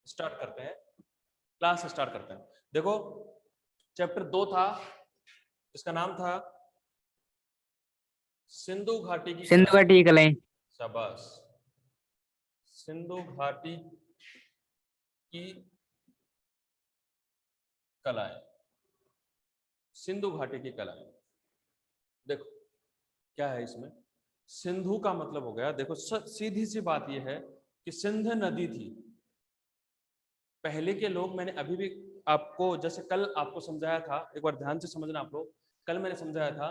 Start करते हैं, class start करते हैं। देखो चैप्टर 2 था, इसका नाम था सिंधु घाटी की सिंधु कलाएं। घाटी की कलाएं। शाबाश, सिंधु घाटी की कलाएं, सिंधु घाटी की कलाएं। देखो क्या है इसमें, सिंधु का मतलब हो गया, देखो सीधी सी बात यह है कि सिंध नदी थी। पहले के लोग, मैंने अभी भी आपको, जैसे कल आपको समझाया था, एक बार ध्यान से समझना आप लोग, कल मैंने समझाया था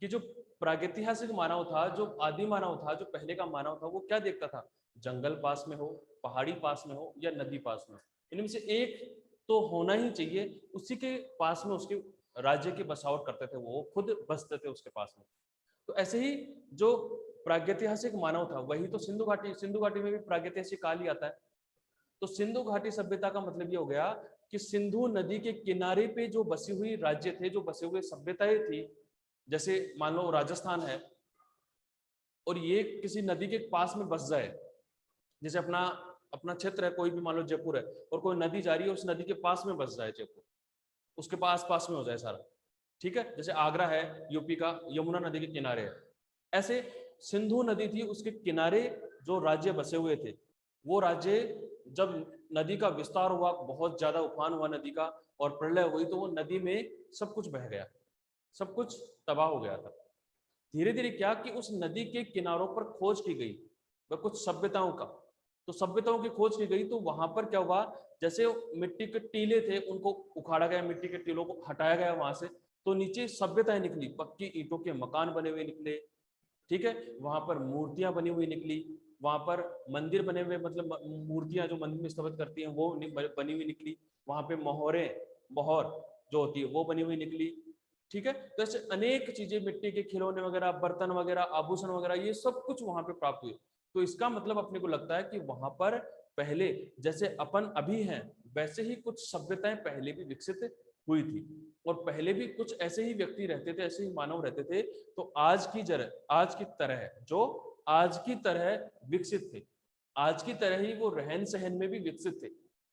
कि जो प्रागैतिहासिक मानव था, जो आदि मानव था, जो पहले का मानव था, वो क्या देखता था, जंगल पास में हो, पहाड़ी पास में हो या नदी पास में हो, इनमें से एक तो होना ही चाहिए, उसी के पास में उसके राज्य की बसावट करते थे, वो खुद बसते थे उसके पास में। तो ऐसे ही जो प्रागैतिहासिक मानव था वही तो सिंधु घाटी में भी प्रागैतिहासिक काल ही आता है। तो सिंधु घाटी सभ्यता का मतलब ये हो गया कि सिंधु नदी के किनारे पे जो बसी हुई राज्य थे, जो बसे हुए सभ्यताएं थी, जैसे मान लो राजस्थान है और ये किसी नदी के पास में बस जाए, जैसे अपना अपना क्षेत्र है, कोई भी मान लो जयपुर है और कोई नदी जा रही है, उस नदी के पास में बस जाए जयपुर, उसके पास में हो जाए सारा, ठीक है। जैसे आगरा है यूपी का, यमुना नदी के किनारे है, ऐसे सिंधु नदी थी, उसके किनारे जो राज्य बसे हुए थे, वो राज्य जब नदी का विस्तार हुआ, बहुत ज्यादा उफान हुआ नदी का और प्रलय हुई, तो वो नदी में सब कुछ बह गया, सब कुछ तबाह हो गया था। धीरे धीरे क्या कि उस नदी के किनारों पर खोज की गई वह कुछ सभ्यताओं का, तो सभ्यताओं की खोज की गई, तो वहां पर क्या हुआ, जैसे मिट्टी के टीले थे उनको उखाड़ा गया, मिट्टी के टीलों को हटाया गया वहां से, तो नीचे सभ्यताएं निकली, पक्की ईंटों के मकान बने हुए निकले, ठीक है। वहां पर मूर्तियां बनी हुई निकली, वहां पर मंदिर बने हुए, मतलब मूर्तियां जो मंदिर में स्थापित करती हैं वो बनी हुई निकली, वहां पे मोहर जो होती है वो बनी हुई निकली, ठीक है। तो ऐसे अनेक चीजें, मिट्टी के खिलौने वगैरह, बर्तन वगैरह, आभूषण वगैरह, ये सब कुछ वहां पे प्राप्त हुए। तो इसका मतलब अपने को लगता है कि वहां पर पहले जैसे अपन अभी हैं वैसे ही कुछ सभ्यताएं पहले भी विकसित हुई थी, और पहले भी कुछ ऐसे ही व्यक्ति रहते थे, ऐसे ही मानव रहते थे, तो आज की तरह जो आज की तरह विकसित थे, आज की तरह ही वो रहन सहन में भी विकसित थे,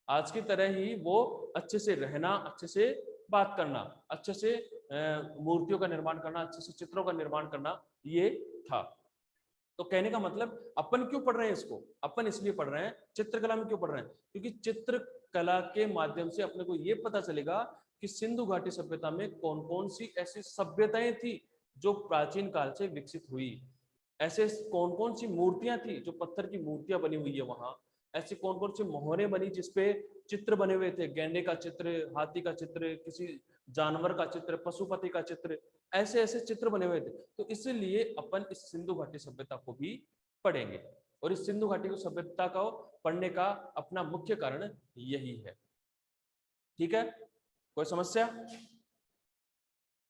आज की तरह ही वो अच्छे से रहना, अच्छे से बात करना, अच्छे से मूर्तियों का निर्माण करना, अच्छे से चित्रों का निर्माण करना, ये था। तो कहने का मतलब अपन क्यों पढ़ रहे हैं इसको, अपन इसलिए पढ़ रहे हैं, चित्रकला में क्यों पढ़ रहे हैं, क्योंकि चित्रकला के माध्यम से अपने को ये पता चलेगा कि सिंधु घाटी सभ्यता में कौन कौन सी ऐसी सभ्यताएं थी जो प्राचीन काल से विकसित हुई, ऐसे कौन कौन सी मूर्तियां थी जो पत्थर की मूर्तियां बनी हुई है वहां, ऐसी कौन कौन सी मोहरें बनी जिसपे चित्र बने हुए थे, गैंडे का चित्र, हाथी का चित्र, किसी जानवर का चित्र, पशुपति का चित्र, ऐसे ऐसे चित्र बने हुए थे। तो इसलिए अपन इस सिंधु घाटी सभ्यता को भी पढ़ेंगे, और इस सिंधु घाटी को सभ्यता को पढ़ने का अपना मुख्य कारण यही है, ठीक है। कोई समस्या,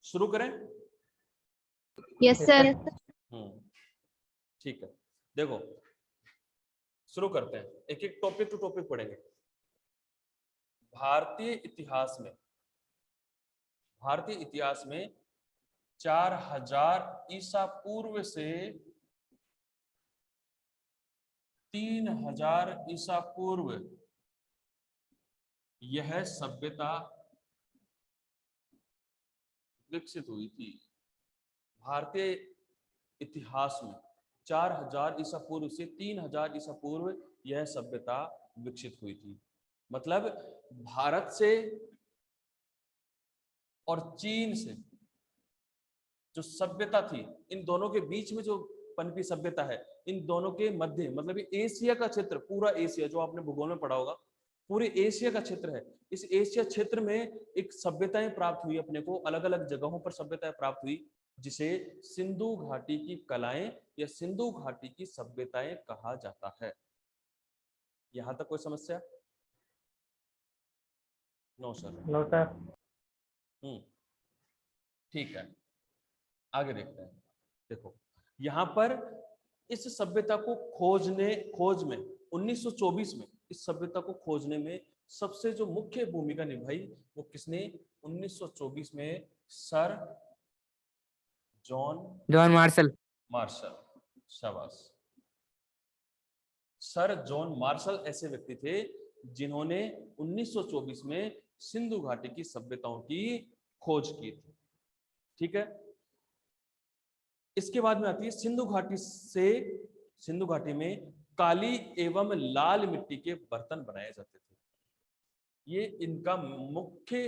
शुरू करें? Yes sir. ठीक है, देखो शुरू करते हैं, एक एक टॉपिक टू टॉपिक पढ़ेंगे। भारतीय इतिहास में 4000 ईसा पूर्व से 3000 ईसा पूर्व यह सभ्यता विकसित हुई थी। भारतीय इतिहास में 4000 ईसा पूर्व से 3000 ईसा पूर्व यह सभ्यता विकसित हुई थी। मतलब भारत से और चीन से जो सभ्यता थी, इन दोनों के बीच में जो पनपी सभ्यता है, इन दोनों के मध्य, मतलब ये एशिया का क्षेत्र, पूरा एशिया जो आपने भूगोल में पढ़ा होगा, पूरे एशिया का क्षेत्र है, इस एशिया क्षेत्र में एक सभ्यताएं प्राप्त हुई अपने को, अलग अलग जगहों पर सभ्यताएं प्राप्त हुई, जिसे सिंधु घाटी की कलाएं या सिंधु घाटी की सभ्यताएं कहा जाता है। यहां तक कोई समस्या? No sir. No sir. ठीक है, आगे देखते हैं। देखो यहां पर इस सभ्यता को खोज में 1924 में इस सभ्यता को खोजने में सबसे जो मुख्य भूमिका निभाई वो किसने? 1924 में सर जॉन मार्शल। शाबाश। सर जॉन मार्शल ऐसे व्यक्ति थे जिन्होंने 1924 में सिंधु घाटी की सभ्यताओं की खोज की थी। ठीक है, इसके बाद में आती है सिंधु घाटी में काली एवं लाल मिट्टी के बर्तन बनाए जाते थे। ये इनका मुख्य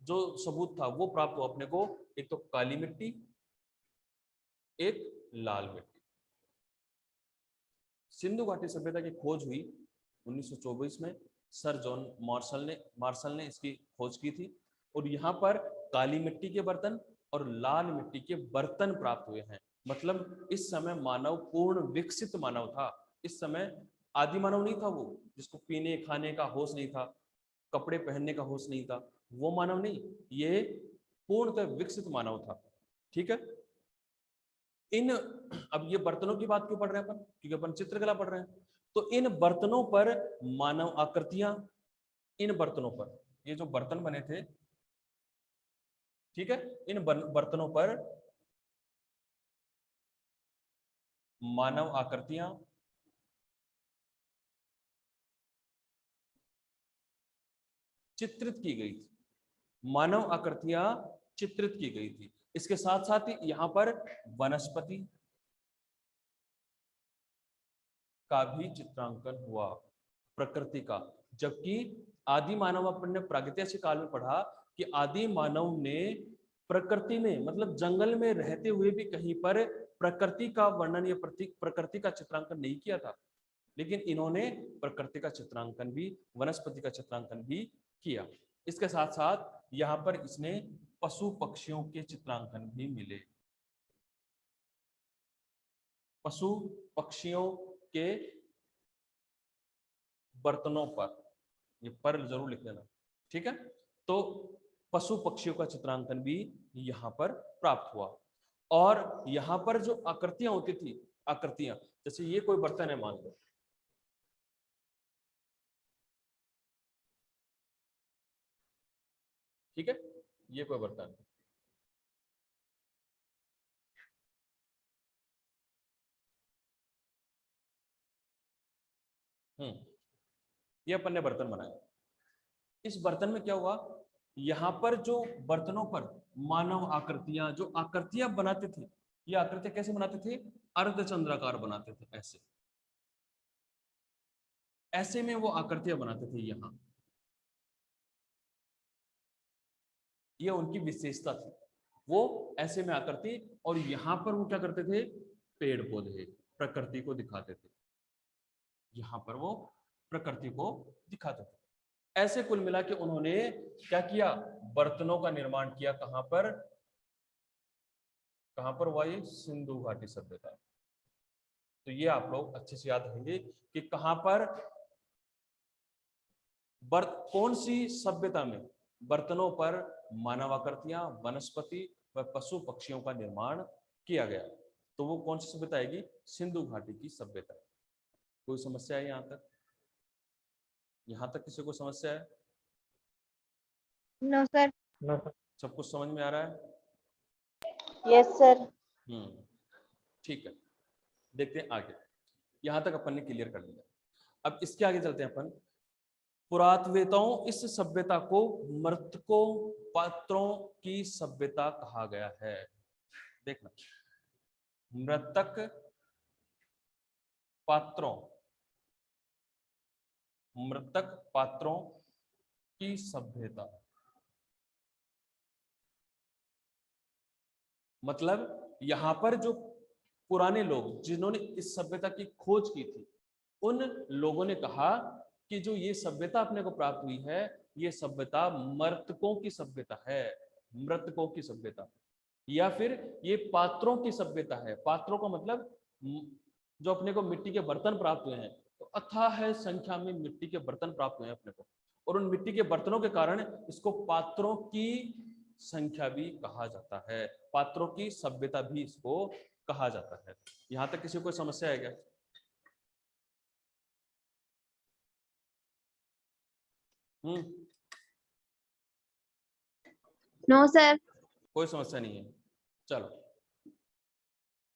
जो सबूत था वो प्राप्त हुआ अपने को, एक तो काली मिट्टी, एक लाल मिट्टी। सिंधु घाटी सभ्यता की खोज हुई 1924 में, सर जॉन मार्शल ने इसकी खोज की थी, और यहाँ पर काली मिट्टी के बर्तन और लाल मिट्टी के बर्तन प्राप्त हुए हैं। मतलब इस समय मानव पूर्ण विकसित मानव था। इस समय आदि मानव नहीं था वो, जिसको पीने खाने का होश नहीं था, कपड़े पहनने का होश नहीं था, वो मानव नहीं, ये पूर्णतः विकसित मानव था। ठीक है, अब ये बर्तनों की बात क्यों पढ़ रहे हैं अपन, क्योंकि अपन चित्रकला पढ़ रहे हैं। तो इन बर्तनों पर मानव आकृतियां, इन बर्तनों पर, ये जो बर्तन बने थे, ठीक है, इन बर्तनों पर मानव आकृतियां चित्रित की गई थी, मानव आकृतियां चित्रित की गई थी। इसके साथ साथ ही यहां पर वनस्पति का भी चित्रांकन हुआ, प्रकृति का। जबकि आदि मानव, अपन ने प्रागैतिहासिक काल में पढ़ा कि आदि मानव ने प्रकृति में, मतलब जंगल में रहते हुए भी कहीं पर प्रकृति का वर्णन या प्रकृति का चित्रांकन नहीं किया था, लेकिन इन्होंने प्रकृति का चित्रांकन भी, वनस्पति का चित्रांकन भी किया। इसके साथ साथ यहाँ पर इसने पशु पक्षियों के चित्रांकन भी मिले, पशु पक्षियों के बर्तनों पर, ये पर जरूर लिख लेना। ठीक है, तो पशु पक्षियों का चित्रांकन भी यहाँ पर प्राप्त हुआ। और यहाँ पर जो आकृतियां होती थी, आकृतियां, जैसे ये कोई बर्तन है मान लो, ठीक है, ये कोई बर्तन है, ये अपन ने बर्तन बनाया। इस बर्तन में क्या हुआ, यहाँ पर जो बर्तनों पर मानव आकृतियां, जो आकृतियां बनाते थे, ये आकृतियां कैसे बनाते थे, अर्धचंद्राकार बनाते थे, ऐसे ऐसे में वो आकृतियां बनाते थे। यहाँ ये उनकी विशेषता थी, वो ऐसे में आकृति, और यहाँ पर वो क्या करते थे, पेड़ पौधे, प्रकृति को दिखाते थे। यहाँ पर वो प्रकृति को दिखाते थे। ऐसे कुल मिला के उन्होंने क्या किया, बर्तनों का निर्माण किया। कहां पर, कहां पर हुआ ये, सिंधु घाटी सभ्यता। तो ये आप लोग अच्छे से याद रखेंगे कि कहां पर, कौन सी सभ्यता में बर्तनों पर मानव आकृतियां, वनस्पति व पशु पक्षियों का निर्माण किया गया। तो वो कौन सी सभ्यता आएगी, सिंधु घाटी की सभ्यता। कोई समस्या है यहाँ तक, यहाँ तक किसी को समस्या है? No sir. सब कुछ समझ में आ रहा है? Yes sir. ठीक है, देखते हैं आगे। यहां तक अपन ने क्लियर कर लिया। अब इसके आगे चलते हैं अपन। पुरातत्ववेताओं इस सभ्यता को मृतकों पात्रों की सभ्यता कहा गया है। देखना, मृतक पात्रों, मृतक पात्रों की सभ्यता, मतलब यहां पर जो पुराने लोग जिन्होंने इस सभ्यता की खोज की थी, उन लोगों ने कहा कि जो ये सभ्यता अपने को प्राप्त हुई है, ये सभ्यता मृतकों की सभ्यता है, मृतकों की सभ्यता, या फिर ये पात्रों की सभ्यता है। पात्रों का मतलब जो अपने को मिट्टी के बर्तन प्राप्त हुए हैं, तो अथाह संख्या में मिट्टी के बर्तन प्राप्त हुए हैं अपने को, और उन मिट्टी के बर्तनों के कारण इसको पात्रों की संख्या भी कहा जाता है, पात्रों की सभ्यता भी इसको कहा जाता है। यहां तक किसी को समस्या है क्या? No sir. कोई समस्या नहीं है। चलो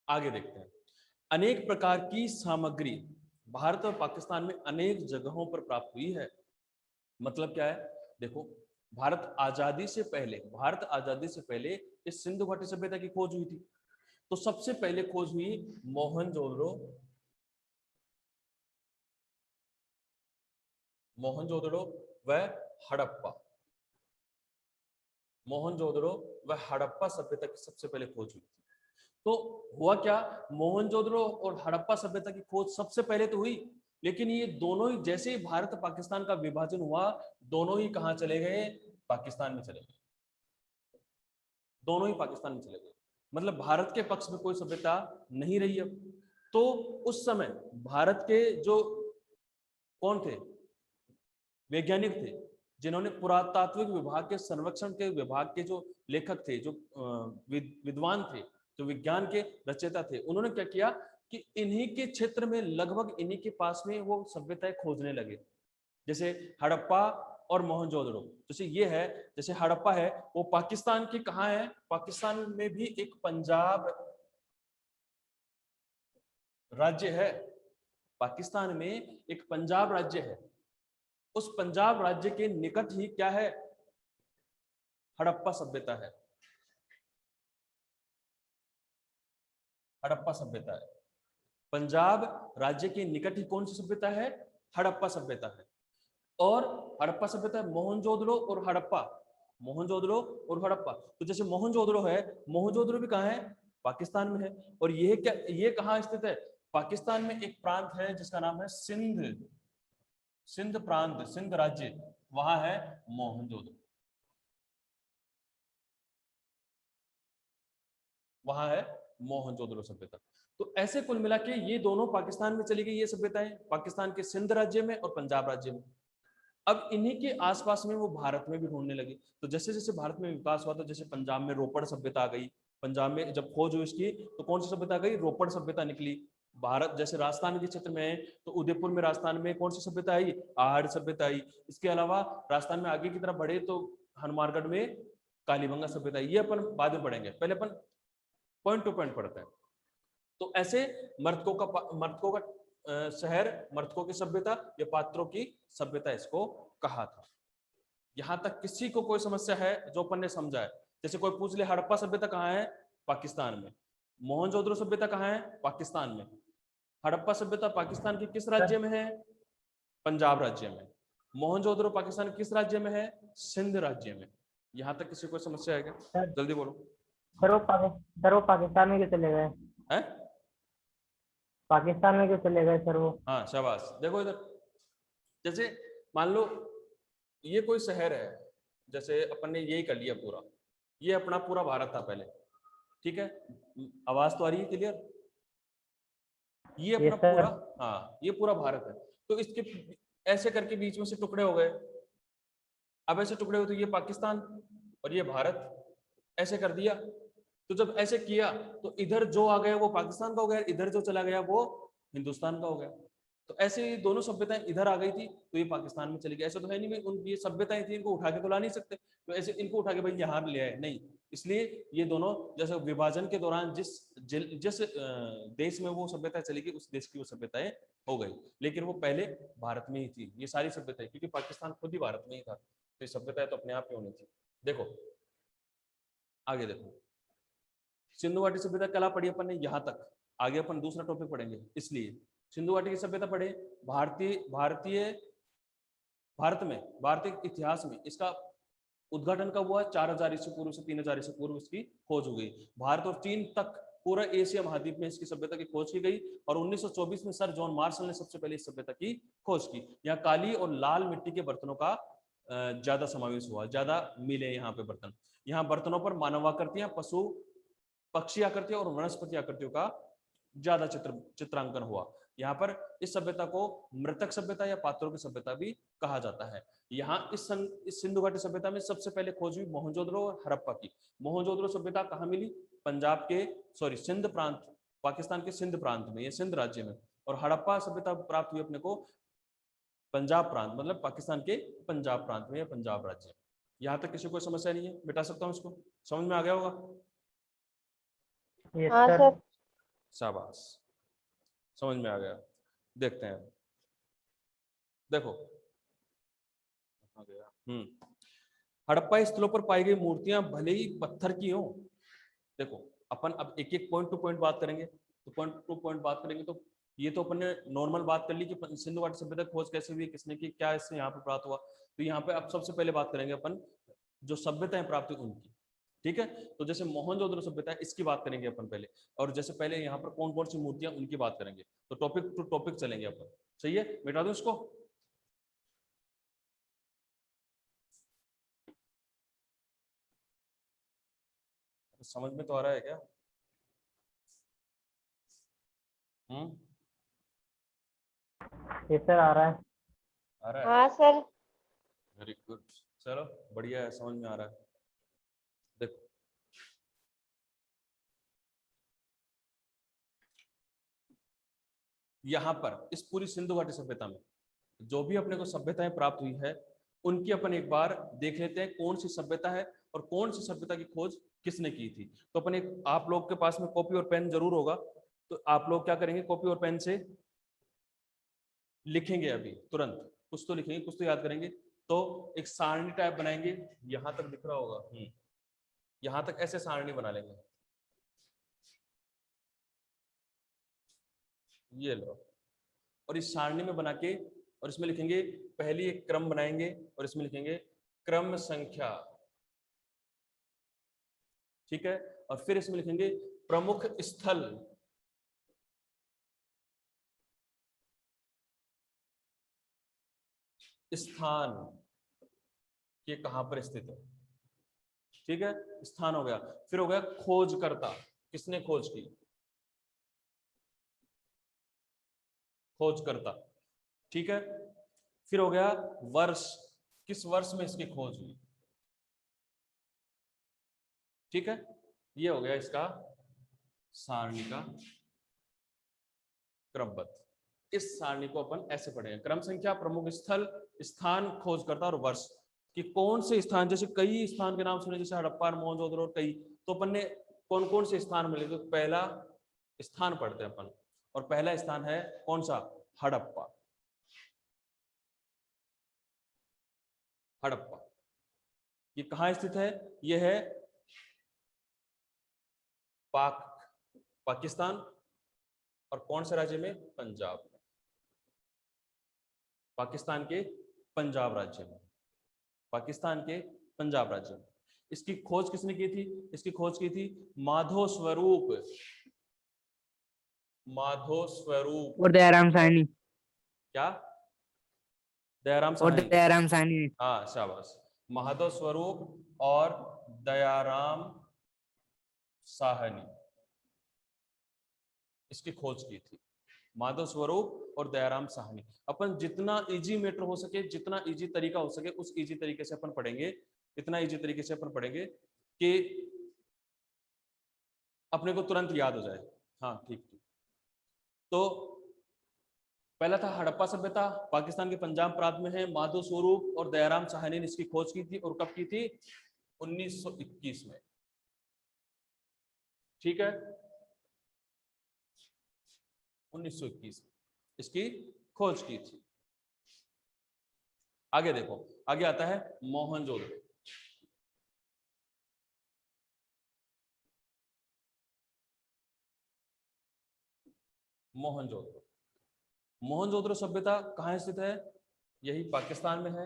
आगे देखते हैं। अनेक प्रकार की सामग्री भारत और पाकिस्तान में अनेक जगहों पर प्राप्त हुई है। मतलब क्या है, देखो भारत आजादी से पहले इस सिंधु घाटी सभ्यता की खोज हुई थी। तो सबसे पहले खोज हुई मोहनजोदड़ो व हड़प्पा। मोहनजोदड़ो व हड़प्पा सभ्यता की सबसे पहले खोज हुई थी। तो हुआ क्या, मोहनजोदड़ो और हड़प्पा सभ्यता की खोज सबसे पहले तो हुई, लेकिन ये दोनों ही जैसे ही भारत पाकिस्तान का विभाजन हुआ, दोनों ही कहां चले गए, पाकिस्तान में चले गए। दोनों ही पाकिस्तान में चले गए, मतलब भारत के पक्ष में कोई सभ्यता नहीं रही अब। तो उस समय भारत के जो कौन थे, वैज्ञानिक थे, जिन्होंने पुरातात्विक विभाग के संरक्षण के विभाग के जो लेखक थे, जो विद्वान थे, जो विज्ञान के रचयिता थे, उन्होंने क्या किया कि इन्हीं के क्षेत्र में, लगभग इन्हीं के पास में वो सभ्यताएं खोजने लगे। जैसे हड़प्पा और मोहनजोदड़ो, जैसे ये है, जैसे हड़प्पा है वो पाकिस्तान के कहाँ है, पाकिस्तान में भी एक पंजाब राज्य है। पाकिस्तान में एक पंजाब राज्य है, उस पंजाब राज्य के निकट ही क्या है, हड़प्पा सभ्यता है। हड़प्पा सभ्यता है, पंजाब राज्य के निकट ही कौन सी सभ्यता है, हड़प्पा सभ्यता है। और हड़प्पा सभ्यता है मोहनजोदड़ो और हड़प्पा, मोहनजोदड़ो और हड़प्पा। तो जैसे मोहनजोदड़ो है, मोहनजोदड़ो भी कहाँ है, पाकिस्तान में है। और ये क्या, ये कहाँ स्थित है, पाकिस्तान में एक प्रांत है जिसका नाम है सिंध, सिंध प्रांत, सिंध राज्य, वहां है मोहनजोदड़ो, वहां है मोहनजोदड़ो सभ्यता। तो ऐसे कुल मिला के ये दोनों पाकिस्तान में चली गई ये सभ्यताएं, पाकिस्तान के सिंध राज्य में और पंजाब राज्य में। अब इन्हीं के आसपास में वो भारत में भी ढूंढने लगी। तो जैसे जैसे भारत में विकास हुआ, तो जैसे पंजाब में रोपड़ सभ्यता आ गई, पंजाब में जब खोज हुई इसकी तो कौन सी सभ्यता आ गई, रोपड़ सभ्यता निकली। भारत जैसे राजस्थान के क्षेत्र में है तो उदयपुर में, राजस्थान में कौन सी सभ्यता आई, आहड़ सभ्यता आई। इसके अलावा राजस्थान में आगे की तरफ बढ़े तो हनुमानगढ़ में कालीबंगा सभ्यता आई। ये अपन बाद में पढ़ेंगे, पहले अपन पॉइंट टू पॉइंट पढ़ते हैं। तो ऐसे मर्तकों का शहर, मर्तकों की सभ्यता या पात्रों की सभ्यता इसको कहा था। यहां तक किसी को कोई समस्या है जो अपन ने समझा है? जैसे कोई पूछ ले हड़प्पा सभ्यता कहाँ है, पाकिस्तान में। मोहनजोदड़ो सभ्यता कहाँ है, पाकिस्तान में। हड़प्पा सभ्यता पाकिस्तान के किस राज्य में है, पंजाब राज्य में। मोहनजोदड़ो पाकिस्तान किस राज्य में है, सिंध राज्य में। यहां तक किसी को समस्या है क्या, सर जल्दी बोलो। सर वो पाकिस्तान में क्यों चले गए? है, पाकिस्तान में क्यों चले गए सर वो? हाँ शाबाश। देखो इधर, जैसे मान लो ये कोई शहर है, जैसे अपन ने यही कर लिया पूरा, ये अपना पूरा भारत था पहले, ठीक है। आवाज तो आ रही है क्लियर? ये अपना यस सर। पूरा, हाँ ये पूरा भारत है। तो इसके ऐसे करके बीच में से टुकड़े हो गए। अब ऐसे टुकड़े हुए तो ये पाकिस्तान और ये भारत, ऐसे कर दिया। तो जब ऐसे किया तो इधर जो आ गया वो पाकिस्तान का हो गया, इधर जो चला गया वो हिंदुस्तान का हो गया। तो ऐसे ये दोनों सभ्यताएं इधर आ गई थी तो ये पाकिस्तान में चली गई। ऐसा तो है नहीं भाई उन ये सभ्यताएं थी, इनको उठा के तो ला नहीं सकते, तो ऐसे इनको उठा के भाई यहाँ ले आए, नहीं। इसलिए ये दोनों, जैसे विभाजन के दौरान जिस देश में वो सभ्यता चली गई उस देश की वो सभ्यताएं हो गई, लेकिन वो पहले भारत में ही थी ये सारी सभ्यताएं, क्योंकि पाकिस्तान खुद ही भारत में ही था, तो ये सभ्यताएं तो अपने आप ही होनी थी। देखो आगे देखो, सिंधु घाटी सभ्यता कला पढ़ी अपन ने यहाँ तक, आगे अपन दूसरा टॉपिक पढ़ेंगे। इसलिए सिंधु घाटी की सभ्यता पढ़े। भारत में, भारतीय इतिहास में इसका उद्घाटन कब हुआ, 4000 ईस्वी पूर्व से 3000 ईस्वी पूर्व इसकी खोज हो गई। भारत और चीन तक पूरा एशिया महाद्वीप में इसकी सभ्यता की खोज की गई और 1924 में सर जॉन मार्शल ने सबसे पहले इस सभ्यता की खोज की। यहाँ काली और लाल मिट्टी के बर्तनों का ज्यादा समावेश हुआ, ज्यादा मिले यहाँ पे बर्तन। यहाँ बर्तनों पर मानवाकृतियां, पशु पक्षी आकृतियों और वनस्पति आकृतियों का ज्यादा चित्रांकन हुआ। यहाँ पर इस सभ्यता को मृतक सभ्यता या पात्रों की सभ्यता भी कहा जाता है। यहाँ इस सिंधु घाटी सभ्यता में सबसे पहले खोज हुई मोहनजोदड़ो और हड़प्पा की। मोहनजोदड़ो सभ्यता कहाँ मिली, पंजाब के, सॉरी सिंध प्रांत, पाकिस्तान के सिंध प्रांत में, ये सिंध राज्य में। और हड़प्पा सभ्यता प्राप्त हुई अपने को पंजाब प्रांत, मतलब पाकिस्तान के पंजाब प्रांत में या पंजाब राज्य। यहाँ तक किसी को समस्या नहीं है, मिटा सकता हूँ इसको, समझ में आ गया होगा? यस हाँ सर। सर। शाबाश, समझ में आ गया। देखते हैं, देखो आ गया। हड़प्पा स्थलों पर पाई गई मूर्तियां भले ही पत्थर की हों, देखो अपन अब एक एक पॉइंट टू पॉइंट बात करेंगे, तो पॉइंट टू पॉइंट बात करेंगे। तो ये तो अपन ने नॉर्मल बात कर ली कि सिंधु घाटी सभ्यता खोज कैसे हुई, किसने की, क्या इससे यहाँ पे प्राप्त हुआ। तो यहाँ पे अब सबसे पहले बात करेंगे अपन जो सभ्यताएं प्राप्त हुई उनकी, ठीक है। तो जैसे मोहनजोदड़ो सभ्यता है, इसकी बात करेंगे अपन पहले, और जैसे पहले यहाँ पर कौन कौन सी मूर्तियां उनकी बात करेंगे। तो टॉपिक टू टॉपिक चलेंगे अपन, सही है। मिटा दो इसको। समझ में तो आ रहा है क्या? ये सर आ रहा है। आ रहा है। हाँ सर। वेरी गुड, चलो बढ़िया है, समझ में आ रहा है। देखो यहाँ पर इस पूरी सिंधु घाटी सभ्यता में जो भी अपने को सभ्यताएं प्राप्त हुई है, उनकी अपन एक बार देख लेते हैं कौन सी सभ्यता है और कौन सी सभ्यता की खोज किसने की थी। तो अपन एक, आप लोग के पास में कॉपी और पेन जरूर होगा, तो आप लोग क्या करेंगे, कॉपी और पेन से लिखेंगे अभी तुरंत, कुछ तो लिखेंगे, कुछ तो याद करेंगे। तो एक सारणी टाइप बनाएंगे, यहां तक दिख रहा होगा, यहां तक ऐसे सारणी बना लेंगे, ये लो। और इस सारणी में बना के, और इसमें लिखेंगे, पहली एक क्रम बनाएंगे और इसमें लिखेंगे क्रम संख्या, ठीक है। और फिर इसमें लिखेंगे प्रमुख स्थल, स्थान, ये कहां पर स्थित है, ठीक है। स्थान हो गया। फिर हो गया खोजकर्ता, किसने खोज की, खोजकर्ता, ठीक है। फिर हो गया वर्ष, किस वर्ष में इसकी खोज हुई, ठीक है। ये हो गया इसका सारणी का क्रमबद्ध। इस सारणी को अपन ऐसे पढ़ेंगे, क्रम संख्या, प्रमुख स्थल, स्थान, खोजकर्ता और वर्ष, कि कौन से स्थान, जैसे कई स्थान के नाम सुने, जैसे हड़प्पा, मोहनजोदड़ो, कई, तो अपन ने कौन कौन से स्थान मिले, तो पहला स्थान पढ़ते हैं अपन, और पहला स्थान है कौन सा, हड़प्पा। हड़प्पा ये कहां स्थित है, ये है पाकिस्तान, और कौन से राज्य में, पंजाब में, पाकिस्तान के पंजाब राज्य में, पाकिस्तान के पंजाब राज्य में। इसकी खोज किसने की थी, इसकी खोज की थी माधो स्वरूप, माधो स्वरूप और दयाराम साहनी, क्या, दयाराम और साहनी, दयाराम साहनी। हाँ शाबाश, माधव स्वरूप और दयाराम साहनी, इसकी खोज की थी, माधव स्वरूप और दयाराम साहनी। अपन जितना इजी मैटर हो सके, जितना इजी तरीका हो सके, उस इजी तरीके से अपन पढ़ेंगे, इतना इजी तरीके से अपन पढ़ेंगे कि अपने को तुरंत याद हो जाए। हाँ ठीक ठीक। तो पहला था हड़प्पा सभ्यता, पाकिस्तान के पंजाब प्रांत में है, माधव स्वरूप और दयाराम साहनी ने इसकी खोज की थी, और कब की थी, 1921 में, ठीक है, 1921 में इसकी खोज की थी। आगे देखो, आगे आता है मोहनजोदड़ो। मोहनजोदड़ो, मोहनजोदड़ो सभ्यता कहां स्थित है, यही पाकिस्तान में है,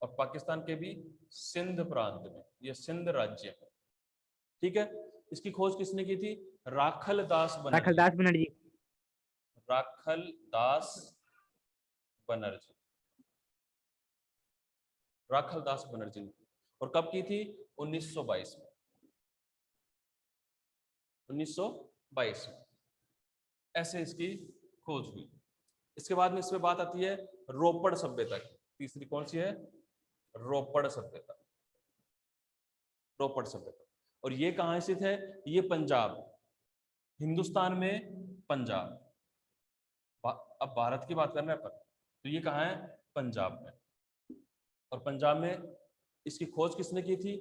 और पाकिस्तान के भी सिंध प्रांत में, यह सिंध राज्य है, ठीक है। इसकी खोज किसने की थी, राखल दास बनर्जी, राखलदास बनर्जी, राखल दास बनर्जी, राखल दास बनर्जी ने, और कब की थी, 1922 में, 1922 में ऐसे इसकी खोज हुई। इसके बाद में इसमें बात आती है रोपड़ सभ्यता की, तीसरी कौन सी है, रोपड़ सभ्यता, रोपड़ सभ्यता। और ये कहां स्थित है, ये पंजाब, हिंदुस्तान में पंजाब, अब भारत की बात कर रहे हैं अपन, तो ये कहां है, पंजाब में। और पंजाब में इसकी खोज किसने की थी,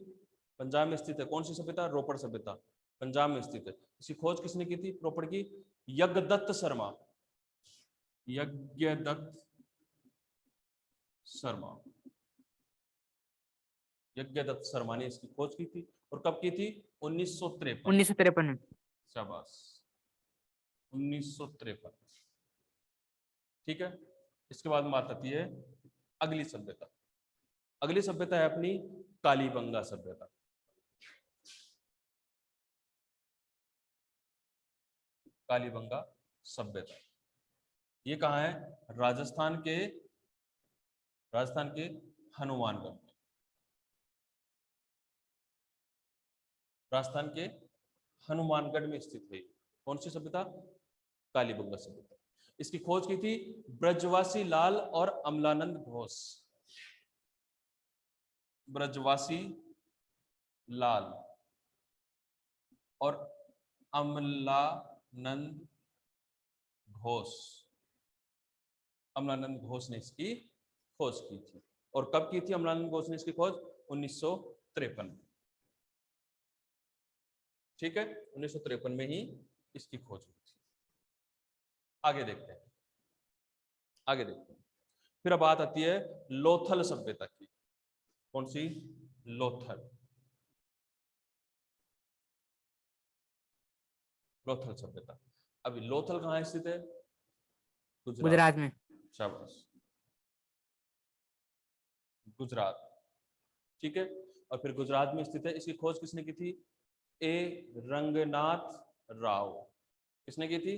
पंजाब में स्थित है कौन सी सभ्यता, रोपड़ सभ्यता, पंजाब में स्थित है। इसकी खोज किसने की थी, रोपड़ की, यज्ञदत्त शर्मा, यज्ञदत्त शर्मा, यज्ञदत्त शर्मा ने इसकी खोज की थी। और कब की थी? 1953। 1953 में। शाबाश, 1953। ठीक है। इसके बाद बात आती है अगली सभ्यता। अगली सभ्यता है अपनी कालीबंगा सभ्यता। कालीबंगा सभ्यता ये कहाँ है? राजस्थान के हनुमानगढ़ में। राजस्थान के हनुमानगढ़ में स्थित है। कौन सी सभ्यता? कालीबंगा सभ्यता। इसकी खोज की थी ब्रजवासी लाल और अमलानंद घोष। ब्रजवासी लाल और अमलानंद घोष। अमलानंद घोष ने इसकी खोज की थी। और कब की थी अमलानंद घोष ने इसकी खोज? 1953 में। ठीक है, 1953 में ही इसकी खोज हुई थी। आगे देखते हैं, फिर अब बात आती है लोथल सभ्यता की। कौन सी? लोथल सभ्यता। अभी लोथल कहाँ स्थित है? गुजरात में। शाबाश, गुजरात। ठीक है। और फिर गुजरात में स्थित है। इसकी खोज किसने की थी? ए रंगनाथ राव। किसने की थी?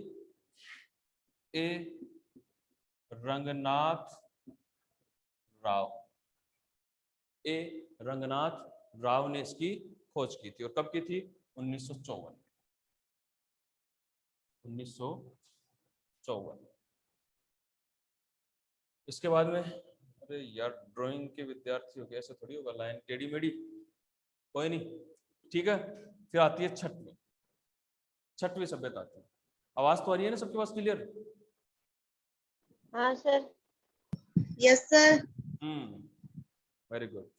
ए रंगनाथ राव। ए रंगनाथ राव ने इसकी खोज की थी। और कब की थी? 1954। 1954। इसके बाद में, अरे यार ड्राइंग के विद्यार्थी हो गए, ऐसे थोड़ी होगा, लाइन टेढ़ी मेढ़ी, कोई नहीं। ठीक है। फिर आती है छठवीं सभ्यता आती है। आवाज तो आ रही है ना सबके पास क्लियर? हाँ sir. Yes sir. Very good.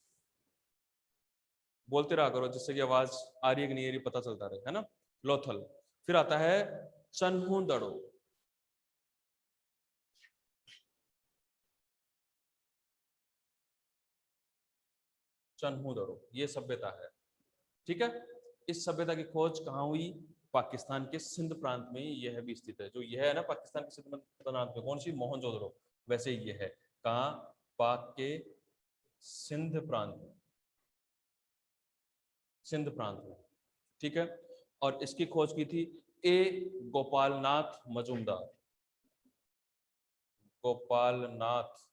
बोलते रहा करो जिससे कि आवाज आ रही है कि नहीं आ रही पता चलता रहे, है ना। लोथल। फिर आता है चन्हू-दड़ो। चन्हू-दड़ो ये सभ्यता है। ठीक है। इस सभ्यता की खोज कहाँ हुई? पाकिस्तान के सिंध प्रांत में यह भी स्थित है। जो यह है ना पाकिस्तान के सिंध प्रांत में, कौन सी? मोहनजोदड़ो। वैसे ये है कहाँ? पाक के सिंध प्रांत में, सिंध प्रांत में। ठीक है। और इसकी खोज की थी ए गोपालनाथ मजूमदार। गोपालनाथ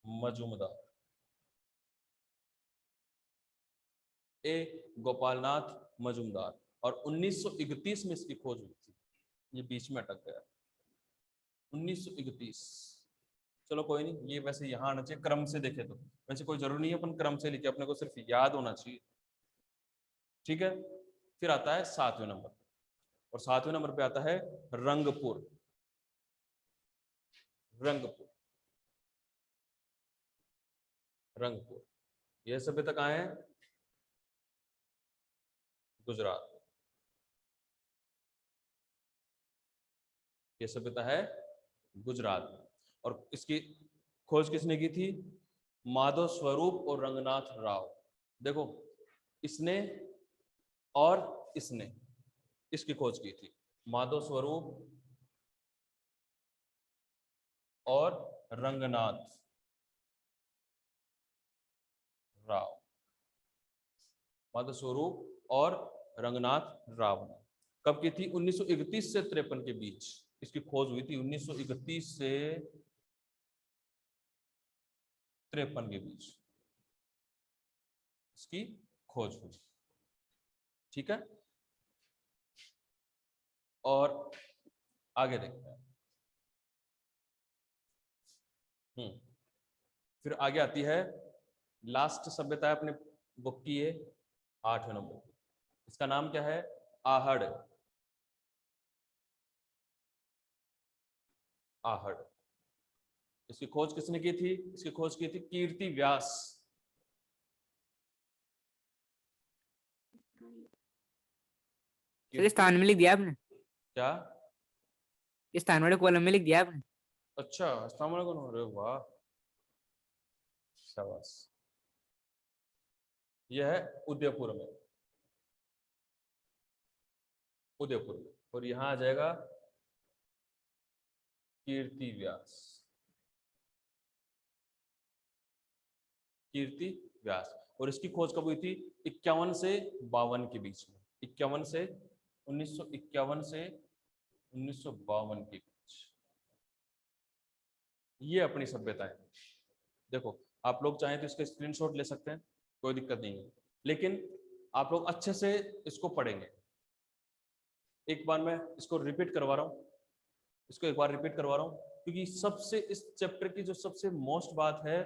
मजूमदार। ए गोपालनाथ मजूमदार। और 1931 में इसकी खोज हुई थी। ये बीच में अटक गया, 1931। चलो कोई नहीं, ये वैसे यहाँ आना चाहिए क्रम से देखे तो। वैसे कोई जरूरी नहीं है अपन क्रम से लिखे, अपने को सिर्फ याद होना चाहिए। ठीक है। फिर आता है 7वें नंबर पे, और 7वें नंबर पे आता है रंगपुर। रंगपुर, रंगपुर यह सभ्यता कहाँ है? गुजरात। यह सभ्यता है गुजरात में। और इसकी खोज किसने की थी? माधव स्वरूप और रंगनाथ राव। देखो, इसने और इसने इसकी खोज की थी। माधव स्वरूप और रंगनाथ राव। माधव स्वरूप और रंगनाथ राव ने कब की थी? 1931 से 53 के बीच इसकी खोज हुई थी। 1931 से 53 के बीच इसकी खोज हुई। ठीक है। और आगे देखते हैं। फिर आगे आती है लास्ट सभ्यता है अपने बुक की, ये 8वें नंबर की। इसका नाम क्या है? आहड़। आहड़। इसकी खोज किसने की थी? इसकी खोज की थी कीर्ति व्यास। सर स्थान में लिख दिया आपने? क्या? स्थान वाले कॉलम में लिख दिया आपने? अच्छा, अस्सलाम वालेकुम। अरे वाह, शाबाश। यह है उदयपुर में, उदयपुर में। और यहां आ जाएगा कीर्ति व्यास, कीर्ति व्यास। और इसकी खोज कब हुई थी? 51 से 52 के बीच में, 51 से 1951 से 1952 के बीच। ये अपनी सभ्यता है। देखो आप लोग चाहें तो इसका स्क्रीनशॉट ले सकते हैं, कोई दिक्कत नहीं है, लेकिन आप लोग अच्छे से इसको पढ़ेंगे। एक बार मैं इसको रिपीट करवा रहा हूँ, इसको एक बार रिपीट करवा रहा हूँ, क्योंकि सबसे इस चैप्टर की जो सबसे मोस्ट बात है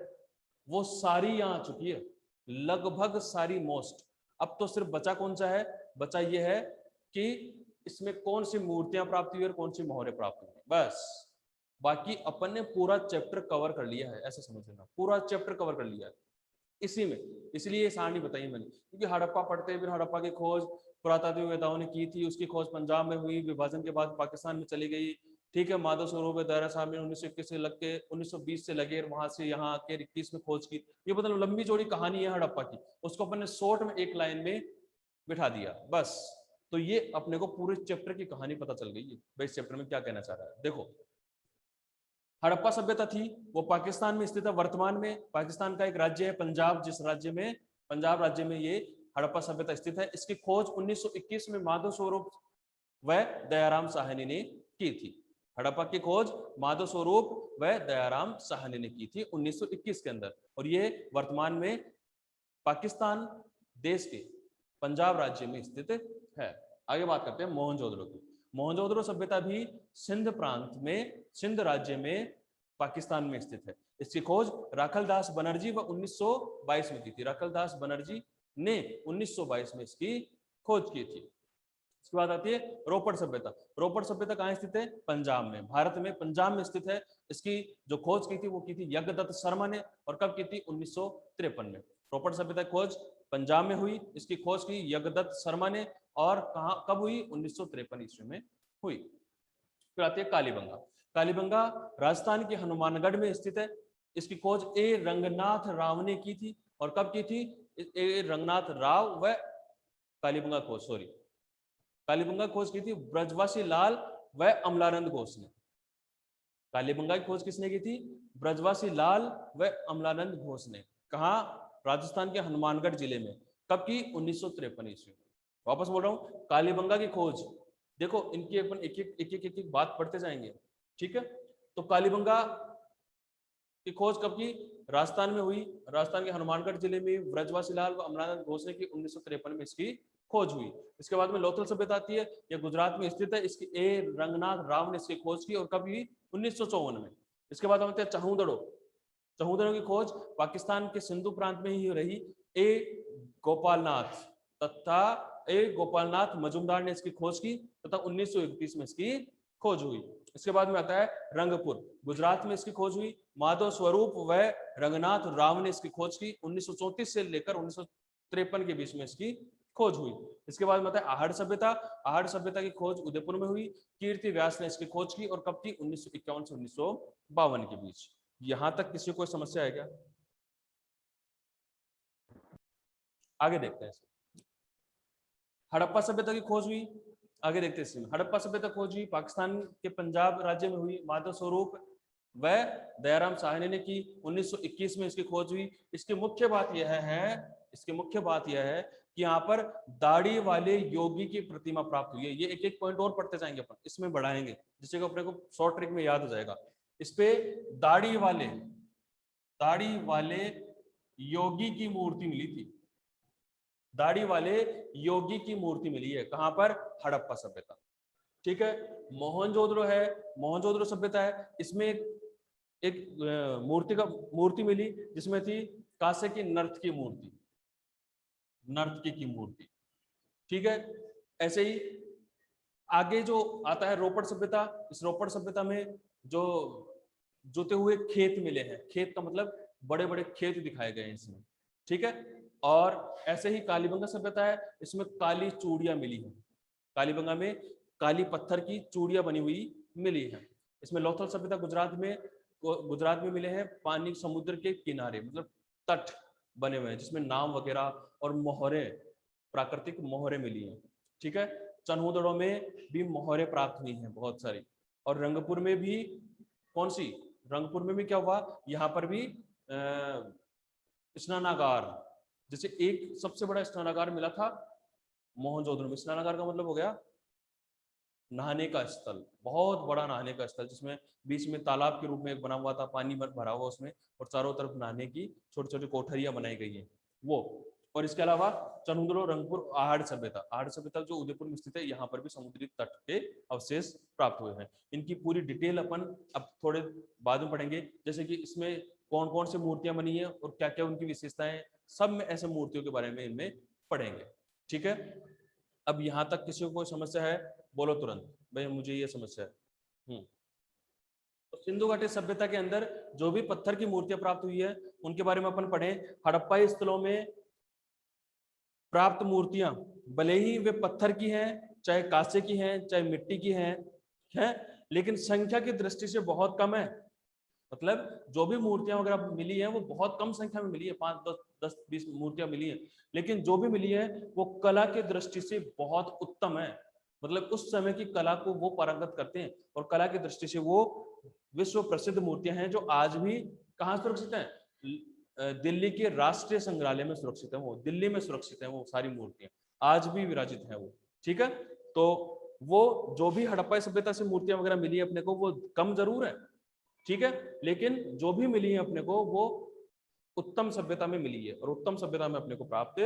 वो सारी यहाँ आ चुकी है, लगभग सारी मोस्ट। अब तो सिर्फ बचा कौन सा है? बचा ये है कि इसमें कौन सी मूर्तियां प्राप्त हुई और कौन सी मोहरें प्राप्त हुई, बस। बाकी अपन ने पूरा चैप्टर कवर कर लिया है, ऐसे समझ लेना, पूरा चैप्टर कवर कर लिया है इसी में। इसलिए ये सारणी बताई मैंने, क्योंकि हड़प्पा पढ़ते हैं, फिर हड़प्पा की खोज पुरातात्विकवेताओं ने की थी, उसकी खोज पंजाब में हुई, विभाजन के बाद पाकिस्तान में चली गई, ठीक है। माधव स्वरूप दायरा साहब ने 1921 से लग के 1920 से लगे, वहां से यहाँ आके 21 में खोज की। ये मतलब लंबी चौड़ी कहानी है हड़प्पा की, उसको अपन ने शॉर्ट में एक लाइन में बिठा दिया, बस। तो ये अपने को पूरे चैप्टर की कहानी पता चल गई है भाई, इस चैप्टर में क्या कहना चाह रहा है। देखो हड़प्पा सभ्यता थी, वो पाकिस्तान में स्थित है। वर्तमान में पाकिस्तान का एक राज्य है पंजाब, जिस राज्य में, पंजाब राज्य में ये हड़प्पा सभ्यता स्थित है। इसकी खोज 1921 में माधव स्वरूप व दयाराम साहनी ने की थी। हड़प्पा की खोज माधव स्वरूप व दयाराम साहनी ने की थी 1921 के अंदर, और ये वर्तमान में पाकिस्तान देश के पंजाब राज्य में स्थित है। आगे बात करते हैं मोहनजोदड़ो की। मोहनजोदड़ो सभ्यता भी सिंध प्रांत में, सिंध राज्य में, पाकिस्तान में स्थित है। इसकी खोज राखलदास बनर्जी व 1922 में की थी। राखलदास बनर्जी ने 1922 में इसकी खोज की थी। इसके बाद आती है रोपड़ सभ्यता। रोपड़ सभ्यता कहाँ स्थित है? पंजाब में, भारत में पंजाब में स्थित है। इसकी जो खोज की थी वो की थी यज्ञदत्त शर्मा ने, और कब की थी? 1953 में। रोपड़ सभ्यता खोज पंजाब में हुई, इसकी खोज की यज्ञदत्त शर्मा ने, और कहाँ कब हुई? 1953 ईस्वी में हुई। फिर आती है कालीबंगा। कालीबंगा राजस्थान के हनुमानगढ़ में स्थित है। इसकी खोज ए रंगनाथ राव ने की थी, और कब की थी? ए रंगनाथ राव व कालीबंगा खोज, सॉरी, कालीबंगा खोज की थी ब्रजवासी लाल व अमलानंद घोष ने। कालीबंगा की खोज किसने की थी? ब्रजवासी लाल व अमलानंद घोष ने। कहा? राजस्थान के हनुमानगढ़ जिले में। कब की? 1953 ईस्वी में। वापस बोल रहा हूँ, कालीबंगा की खोज, देखो इनकी अपन एक एक बात पढ़ते जाएंगे, ठीक है। तो कालीबंगा की खोज कब की? राजस्थान में हुई, राजस्थान के हनुमानगढ़ जिले में ब्रजवासी लाल व अमलानंद घोष ने की 1953 में इसकी खोज हुई। इसके बाद में लोथल सभ्यता आती है, यह गुजरात में स्थित है। इसकी ए रंगनाथ राव ने इसकी खोज की, और कब हुई? 1954 में। इसके बाद हम आते हैं चहूदड़ो। चहूदड़ो की खोज पाकिस्तान के सिंधु प्रांत में ही रही। ए गोपालनाथ मजुमदार ने इसकी खोज की, तथा 1931 में इसकी खोज हुई। इसके बाद में आता है रंगपुर, गुजरात में इसकी खोज हुई। माधव स्वरूप व रंगनाथ राव ने इसकी खोज की। 1934 से लेकर 1953 के बीच में इसकी खोज हुई। इसके बाद में आता है आहड़ सभ्यता। आहड़ सभ्यता की खोज उदयपुर में हुई। कीर्ति व्यास ने इसकी खोज की, और कब की? 1951 से 1952 के बीच। यहां तक किसी को कोई समस्या है क्या? आगे देखते हैं। हड़प्पा सभ्यता की खोज हुई, आगे देखते हैं इसमें। हड़प्पा सभ्यता खोज हुई, पाकिस्तान के पंजाब राज्य में हुई। माधव स्वरूप व दयाराम साहनी ने की। 1921 में इसकी खोज हुई। इसकी मुख्य बात यह है कि यहाँ पर दाढ़ी वाले योगी की प्रतिमा प्राप्त हुई है। ये एक एक पॉइंट और पढ़ते जाएंगे अपन, इसमें बढ़ाएंगे, जिससे कि अपने को शॉर्ट ट्रिक में याद हो जाएगा। इस पे दाढ़ी वाले योगी की मूर्ति मिली थी। दाढ़ी वाले योगी की मूर्ति मिली है कहां पर? हड़प्पा सभ्यता, ठीक है। मोहनजोदड़ो है, मोहनजोदड़ो सभ्यता है। इसमें एक मूर्ति मिली, जिसमें थी कांसे की नर्तकी की मूर्ति, ठीक है। ऐसे ही आगे जो आता है रोपड़ सभ्यता। इस रोपड़ सभ्यता में जो जोते हुए खेत मिले हैं, खेत का मतलब बड़े बड़े खेत दिखाए गए हैं इसमें, ठीक है। और ऐसे ही कालीबंगा सभ्यता है, इसमें काली चूड़ियां मिली हैं। कालीबंगा में काली पत्थर की चूड़ियां बनी हुई मिली हैं। इसमें लोथल सभ्यता गुजरात में मिले हैं, पानी समुद्र के किनारे, मतलब तट बने हुए हैं जिसमें नाम वगैरह और मोहरे, प्राकृतिक मोहरे मिली हैं। ठीक है, चन्होदड़ों में भी मोहरे प्राप्त हुई हैं बहुत सारी। और रंगपुर में भी कौन सी, रंगपुर में भी क्या हुआ, यहाँ पर भी स्नानागार, जैसे एक सबसे बड़ा स्नानागार मिला था मोहनजोदड़ो में। स्नानागार का मतलब हो गया नहाने का स्थल, बहुत बड़ा नहाने का स्थल, जिसमें बीच में तालाब के रूप में एक बना हुआ था, पानी भरा हुआ उसमें, और चारों तरफ नहाने की छोटी छोटी कोठरियां बनाई गई हैं वो। और इसके अलावा चन्होदड़ो, रंगपुर, आहड़ सभ्यता, आहड़ सभ्यता जो उदयपुर में स्थित है, यहाँ पर भी समुद्री तट के अवशेष प्राप्त हुए हैं। इनकी पूरी डिटेल अपन अब थोड़े बाद में पढ़ेंगे, जैसे कि इसमें कौन कौन सी मूर्तियां बनी है और क्या क्या उनकी विशेषताएं, सब में ऐसे मूर्तियों के बारे में इनमें पढ़ेंगे। ठीक है, अब यहाँ तक किसी को कोई समस्या है बोलो तुरंत, भाई मुझे ये समस्या है। तो सिंधु घाटी सभ्यता के अंदर जो भी पत्थर की मूर्तियां प्राप्त हुई है उनके बारे में अपन पढ़े। हड़प्पा स्थलों में प्राप्त मूर्तियां भले ही वे पत्थर की हैं, चाहे कांसे की हैं, चाहे मिट्टी की हैं, लेकिन संख्या की दृष्टि से बहुत कम है। मतलब जो भी मूर्तियां वगैरह मिली है वो बहुत कम संख्या में मिली है, 5, 10, 20 मूर्तियां मिली है, लेकिन जो भी मिली है वो कला की दृष्टि से बहुत उत्तम है। मतलब उस समय की कला को वो पारंगत करते हैं, और कला की दृष्टि से वो विश्व प्रसिद्ध मूर्तियां हैं, जो आज भी कहाँ सुरक्षित हैं, दिल्ली के राष्ट्रीय संग्रहालय में सुरक्षित है। वो दिल्ली में सुरक्षित है, वो सारी मूर्तियां आज भी विराजित है वो। ठीक है, तो वो जो भी हड़प्पा सभ्यता से मूर्तियां वगैरह मिली है अपने को, वो कम जरूर है, ठीक है, लेकिन जो भी मिली है अपने को वो उत्तम सभ्यता में मिली है, और उत्तम सभ्यता में अपने को प्राप्त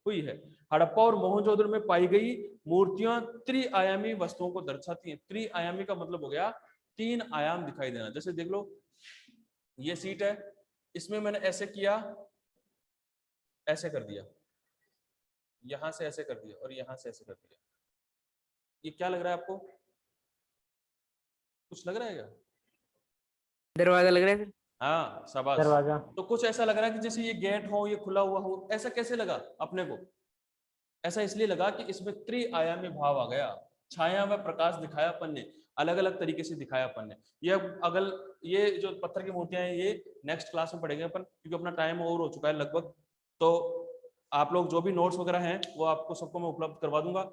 हुई है। हड़प्पा और मोहनजोदड़ो में पाई गई मूर्तियां त्रिआयामी वस्तुओं को दर्शाती हैं। त्रिआयामी का मतलब हो गया 3 आयाम दिखाई देना। जैसे देख लो, ये सीट है, इसमें मैंने ऐसे किया, ऐसे कर दिया, यहां से ऐसे कर दिया, और यहां से ऐसे कर दिया। ये क्या लग रहा है आपको, कुछ लग रहा है क्या? दरवाजा लग रहा है सर। हाँ शाबाश। दरवाजा। तो कुछ ऐसा लग रहा है कि जैसे ये गेट हो, ये खुला हुआ हो, ऐसा कैसे लगा अपने को? ऐसा इसलिए लगा कि इसमें त्रिआयामी भाव आ गया, छाया व प्रकाश दिखाया अपन ने, अलग अलग तरीके से दिखाया अपन ने। ये अगल ये जो पत्थर की मूर्तियां हैं ये नेक्स्ट क्लास में पढ़ेंगे अपन, क्योंकि अपना टाइम ओवर हो चुका है लगभग। तो आप लोग जो भी नोट्स वगैरह हैं वो आपको सबको मैं उपलब्ध करवा दूंगा।